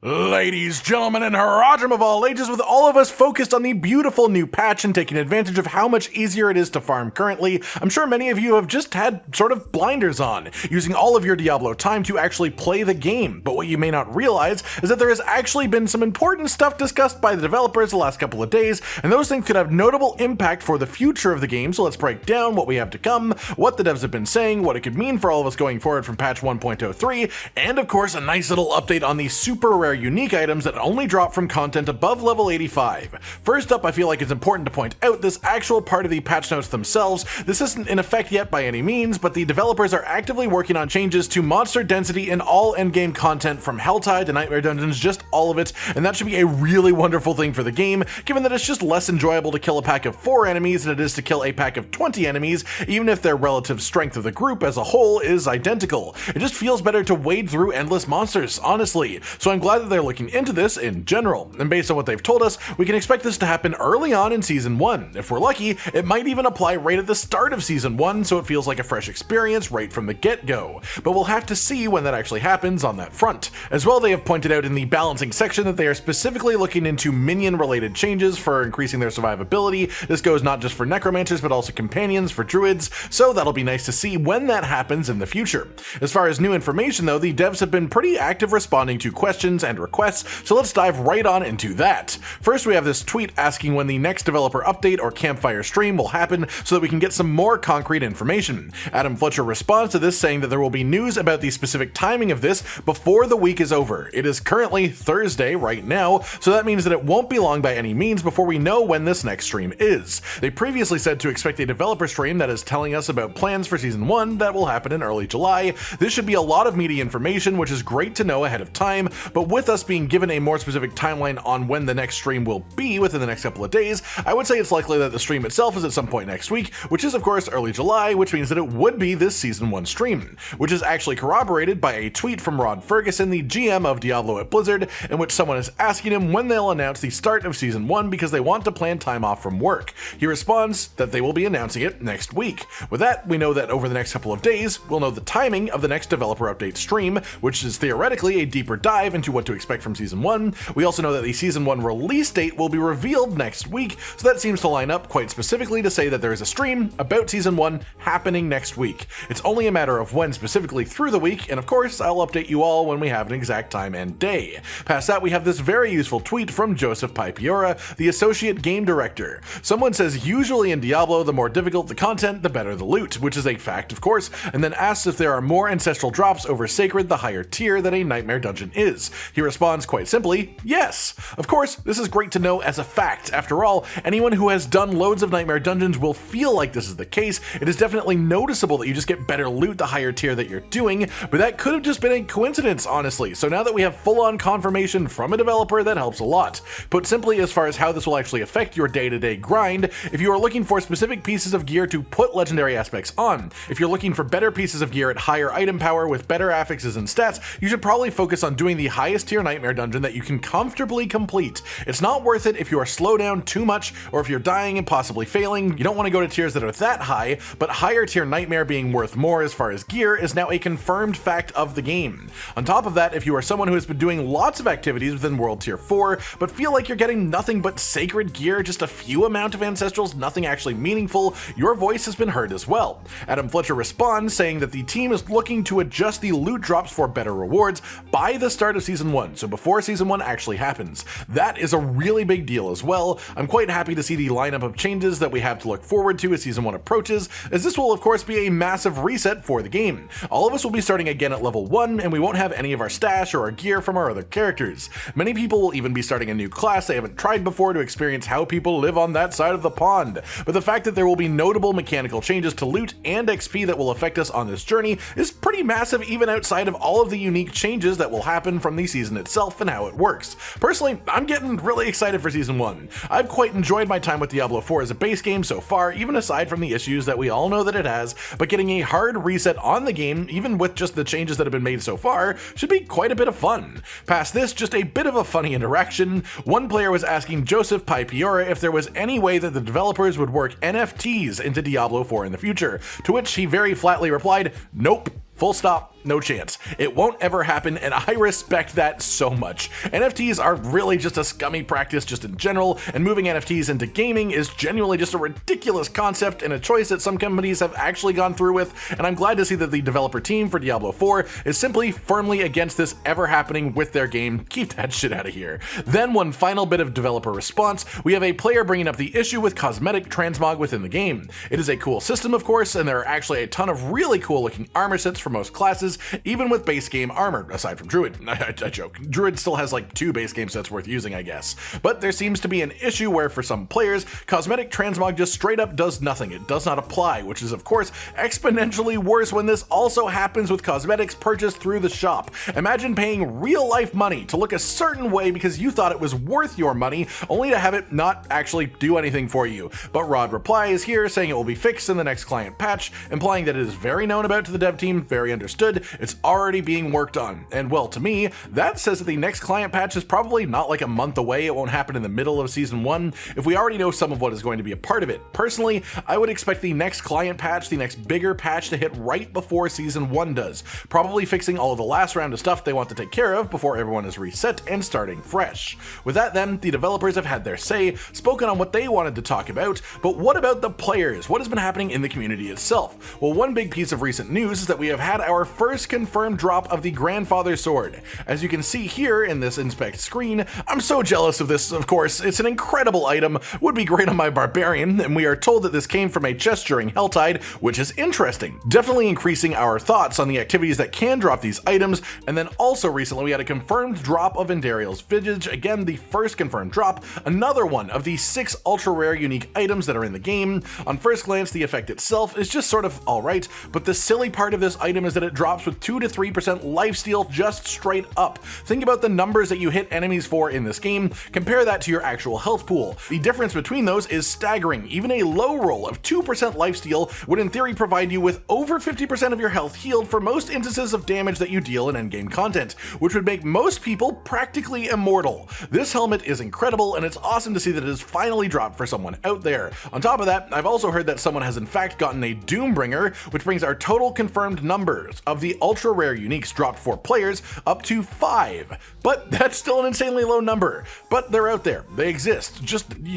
Ladies, gentlemen, and Harajam of all ages, with all of us focused on the beautiful new patch and taking advantage of how much easier it is to farm currently, I'm sure many of you have just had sort of blinders on, using all of your Diablo time to actually play the game. But what you may not realize is that there has actually been some important stuff discussed by the developers the last couple of days, and those things could have notable impact for the future of the game. So let's break down what we have to come, what the devs have been saying, what it could mean for all of us going forward from patch 1.03, and of course a nice little update on the super rare unique items that only drop from content above level 85. First up, I feel like it's important to point out this actual part of the patch notes themselves. This isn't in effect yet by any means, but the developers are actively working on changes to monster density in all endgame content from Helltide to Nightmare Dungeons, just all of it, and that should be a really wonderful thing for the game, given that it's just less enjoyable to kill a pack of 4 enemies than it is to kill a pack of 20 enemies, even if their relative strength of the group as a whole is identical. It just feels better to wade through endless monsters, honestly. So I'm glad that they're looking into this in general, and based on what they've told us, we can expect this to happen early on in Season 1. If we're lucky, it might even apply right at the start of Season 1, so it feels like a fresh experience right from the get-go. But we'll have to see when that actually happens on that front. As well, they have pointed out in the balancing section that they are specifically looking into minion-related changes for increasing their survivability. This goes not just for Necromancers, but also companions for Druids, so that'll be nice to see when that happens in the future. As far as new information though, the devs have been pretty active responding to questions and requests, so let's dive right on into that. First, we have this tweet asking when the next developer update or campfire stream will happen so that we can get some more concrete information. Adam Fletcher responds to this saying that there will be news about the specific timing of this before the week is over. It is currently Thursday right now, so that means that it won't be long by any means before we know when this next stream is. They previously said to expect a developer stream that is telling us about plans for Season 1 that will happen in early July. This should be a lot of meaty information, which is great to know ahead of time, but with us being given a more specific timeline on when the next stream will be within the next couple of days, I would say it's likely that the stream itself is at some point next week, which is of course early July, which means that it would be this Season 1 stream, which is actually corroborated by a tweet from Rod Ferguson, the GM of Diablo at Blizzard, in which someone is asking him when they'll announce the start of Season 1 because they want to plan time off from work. He responds that they will be announcing it next week. With that, we know that over the next couple of days, we'll know the timing of the next developer update stream, which is theoretically a deeper dive into what to expect from Season 1. We also know that the Season 1 release date will be revealed next week, so that seems to line up quite specifically to say that there is a stream about Season 1 happening next week. It's only a matter of when specifically through the week, and of course, I'll update you all when we have an exact time and day. Past that, we have this very useful tweet from Joseph Pipiora, the Associate Game Director. Someone says usually in Diablo, the more difficult the content, the better the loot, which is a fact of course, and then asks if there are more ancestral drops over Sacred the higher tier that a Nightmare Dungeon is. He responds quite simply, yes. Of course, this is great to know as a fact. After all, anyone who has done loads of Nightmare Dungeons will feel like this is the case. It is definitely noticeable that you just get better loot the higher tier that you're doing, but that could have just been a coincidence, honestly. So now that we have full-on confirmation from a developer, that helps a lot. Put simply, as far as how this will actually affect your day-to-day grind, if you are looking for specific pieces of gear to put legendary aspects on, if you're looking for better pieces of gear at higher item power with better affixes and stats, you should probably focus on doing the highest tier Nightmare Dungeon that you can comfortably complete. It's not worth it if you are slowed down too much or if you're dying and possibly failing. You don't want to go to tiers that are that high, but higher tier Nightmare being worth more as far as gear is now a confirmed fact of the game. On top of that, if you are someone who has been doing lots of activities within World Tier 4, but feel like you're getting nothing but sacred gear, just a few amount of ancestrals, nothing actually meaningful, your voice has been heard as well. Adam Fletcher responds saying that the team is looking to adjust the loot drops for better rewards by the start of Season 1, so before Season 1 actually happens. That is a really big deal as well. I'm quite happy to see the lineup of changes that we have to look forward to as Season 1 approaches, as this will of course be a massive reset for the game. All of us will be starting again at level 1, and we won't have any of our stash or our gear from our other characters. Many people will even be starting a new class they haven't tried before to experience how people live on that side of the pond. But the fact that there will be notable mechanical changes to loot and XP that will affect us on this journey is pretty massive, even outside of all of the unique changes that will happen from the season itself and how it works. Personally, I'm getting really excited for Season 1. I've quite enjoyed my time with Diablo 4 as a base game so far, even aside from the issues that we all know that it has, but getting a hard reset on the game, even with just the changes that have been made so far, should be quite a bit of fun. Past this, just a bit of a funny interaction. One player was asking Joseph Pipiora if there was any way that the developers would work NFTs into Diablo 4 in the future, to which he very flatly replied, nope. Full stop. no chance. It won't ever happen, and I respect that so much. NFTs are really just a scummy practice just in general, and moving NFTs into gaming is genuinely just a ridiculous concept and a choice that some companies have actually gone through with, and I'm glad to see that the developer team for Diablo 4 is simply firmly against this ever happening with their game. Keep that shit out of here. Then one final bit of developer response, we have a player bringing up the issue with cosmetic transmog within the game. It is a cool system, of course, and there are actually a ton of really cool looking armor sets for most classes, even with base game armor, aside from Druid. I joke. Druid still has like 2 base game sets worth using, I guess. But there seems to be an issue where for some players, cosmetic transmog just straight up does nothing. It does not apply, which is of course exponentially worse when this also happens with cosmetics purchased through the shop. Imagine paying real life money to look a certain way because you thought it was worth your money, only to have it not actually do anything for you. But Rod replies here saying it will be fixed in the next client patch, implying that it is very known about to the dev team, very understood, it's already being worked on. And well, to me, that says that the next client patch is probably not like a month away, it won't happen in the middle of season 1, if we already know some of what is going to be a part of it. Personally, I would expect the next client patch, the next bigger patch, to hit right before season 1 does, probably fixing all of the last round of stuff they want to take care of before everyone is reset and starting fresh. With that then, the developers have had their say, spoken on what they wanted to talk about, but what about the players? What has been happening in the community itself? Well, one big piece of recent news is that we have had our first confirmed drop of the Grandfather Sword. As you can see here in this inspect screen, I'm so jealous of this, of course. It's an incredible item, would be great on my Barbarian, and we are told that this came from a chest during Helltide, which is interesting. Definitely increasing our thoughts on the activities that can drop these items, and then also recently we had a confirmed drop of Andariel's Visage, again the first confirmed drop, another one of the 6 ultra rare unique items that are in the game. On first glance, the effect itself is just sort of alright, but the silly part of this item is that it drops with 2 to 3% lifesteal just straight up. Think about the numbers that you hit enemies for in this game, compare that to your actual health pool. The difference between those is staggering. Even a low roll of 2% lifesteal would in theory provide you with over 50% of your health healed for most instances of damage that you deal in endgame content, which would make most people practically immortal. This helmet is incredible, and it's awesome to see that it is finally dropped for someone out there. On top of that, I've also heard that someone has in fact gotten a Doombringer, which brings our total confirmed numbers of the ultra rare uniques dropped for players up to 5. But that's still an insanely low number. But they're out there, they exist. You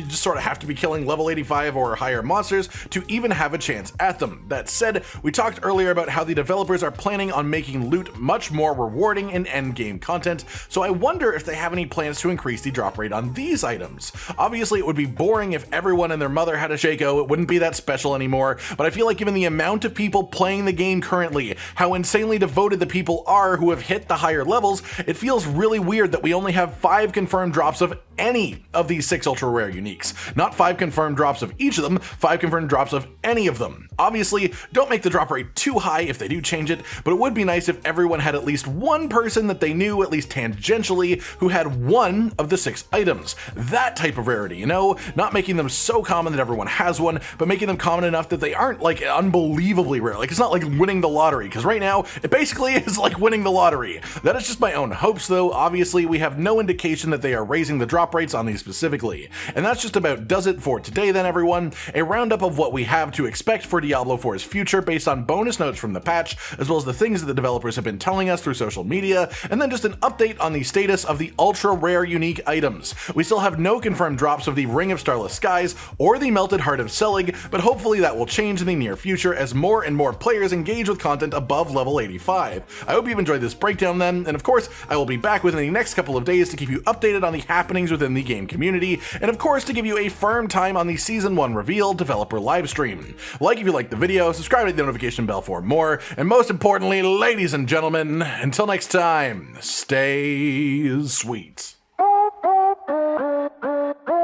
just sort of have to be killing level 85 or higher monsters to even have a chance at them. That said, we talked earlier about how the developers are planning on making loot much more rewarding in endgame content, so I wonder if they have any plans to increase the drop rate on these items. Obviously, it would be boring if everyone and their mother had a Shaco, it wouldn't be that special anymore, but I feel like given the amount of people playing the game currently, how insanely devoted the people are who have hit the higher levels, it feels really weird that we only have 5 confirmed drops of any of these 6 ultra rare uniques. Not 5 confirmed drops of each of them, 5 confirmed drops of any of them. Obviously, don't make the drop rate too high if they do change it, but it would be nice if everyone had at least one person that they knew, at least tangentially, who had one of the 6 items. That type of rarity, you know? Not making them so common that everyone has one, but making them common enough that they aren't like unbelievably rare. Like it's not like winning the lottery, because right now, it basically is like winning the lottery. That is just my own hopes though. Obviously, we have no indication that they are raising the drop rates on these specifically. And that's just about does it for today then, everyone. A roundup of what we have to expect for Diablo 4's future based on bonus notes from the patch, as well as the things that the developers have been telling us through social media, and then just an update on the status of the ultra rare unique items. We still have no confirmed drops of the Ring of Starless Skies or the Melted Heart of Selig, but hopefully that will change in the near future as more and more players engage with content above level 85. I hope you've enjoyed this breakdown then, and of course, I will be back within the next couple of days to keep you updated on the happenings within the game community, and of course to give you a firm time on the Season 1 reveal developer livestream. Like if you liked the video, subscribe to the notification bell for more, and most importantly, ladies and gentlemen, until next time, stay sweet.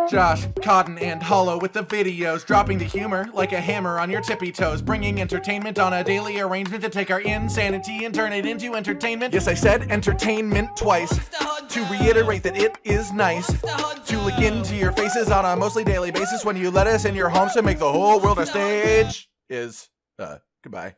Josh, Cotton, and Hollow with the videos, dropping the humor like a hammer on your tippy toes, bringing entertainment on a daily arrangement to take our insanity and turn it into entertainment. Yes, I said entertainment twice, to reiterate that it is nice to look into your faces on a mostly daily basis when you let us in your homes to make the whole world a stage. Goodbye.